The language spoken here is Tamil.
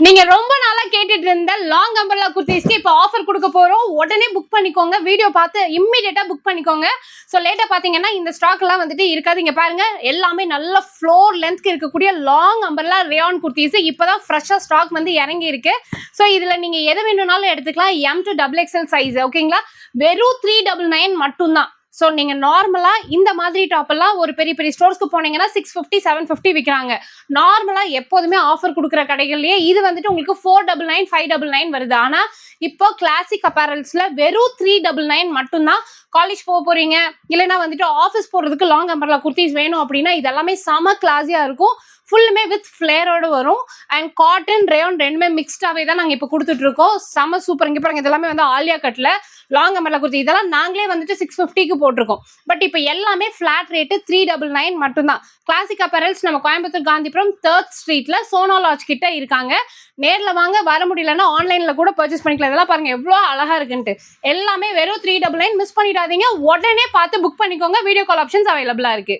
நீங்க ரொம்ப நாளா கேட்டுட்டு இருந்த லாங் அம்பர்லா குர்த்திஸ்க்கு இப்போ ஆஃபர் கொடுக்க போறோம். உடனே புக் பண்ணிக்கோங்க. வீடியோ பார்த்து இம்மிடியேட்டா புக் பண்ணிக்கோங்க. ஸோ லேட்டா பாத்தீங்கன்னா இந்த ஸ்டாக் எல்லாம் வந்துட்டு இருக்காது. இங்க பாருங்க, எல்லாமே நல்ல ஃப்ளோர் லென்த்க்கு இருக்கக்கூடிய லாங் அம்பர்லா ரேயான் குர்த்திஸ் இப்பதான் ஃப்ரெஷ்ஷா ஸ்டாக் வந்து இறங்கி இருக்கு. ஸோ இதுல நீங்க எது வேணும்னாலும் எடுத்துக்கலாம். M to XXL சைஸ் ஓகேங்களா. வெறும் 399 மட்டும்தான். ஸோ நீங்க நார்மலா இந்த மாதிரி டாப் எல்லாம் ஒரு பெரிய பெரிய ஸ்டோர்ஸ்க்கு போனீங்கன்னா 650 750 விற்கிறாங்க. நார்மலா எப்போதுமே ஆஃபர் கொடுக்குற கடைகள்லயே இது வந்துட்டு உங்களுக்கு 499 599 வருது. ஆனா இப்போ கிளாசிக் அப்பேரல்ஸ்ல வெறும் 399 மட்டும்தான். காலேஜ் போக போறீங்க, இல்லைன்னா வந்துட்டு ஆஃபீஸ் போறதுக்கு லாங் அம்பர்லா குர்த்திஸ் வேணும் அப்படின்னா இதெல்லாமே செம கிளாஸியா இருக்கும். ஃபுல்லுமே வித் ஃபிளேரோட வரும். அண்ட் காட்டன் ரேயான் ரெண்டுமே மிக்ஸ்டாவே தான் நாங்க இப்போ கொடுத்துட்டு இருக்கோம். செம சூப்பர். இங்க பாருங்க, இதெல்லாமே வந்து ஆலியா கட்ல லாங் அம்பர்லா குர்த்தி. இதெல்லாம் நாங்களே வந்துட்டு 650க்கு போட்டிருக்கோம். பட் இப்போ எல்லாமே ஃபிளாட் ரேட்டு 399 மட்டும்தான். கிளாசிக் அப்பேரல்ஸ் நம்ம கோயம்புத்தூர் காந்திபுரம் 3rd ஸ்ட்ரீட்ல சோனா லாட்ஜ் கிட்ட இருக்காங்க. நேர்ல வாங்க, வர முடியலன்னா ஆன்லைன்ல கூட பர்ச்சேஸ் பண்ணிக்கலாம். இதெல்லாம் பாருங்க எவ்வளவு அழகா இருக்குன்ட்டு. எல்லாமே வெறும் 399. மிஸ் பண்ணிடாதீங்க. உடனே பார்த்து புக் பண்ணிக்கோங்க. வீடியோ கால் ஆப்ஷன்ஸ் அவைலபிளா இருக்கு.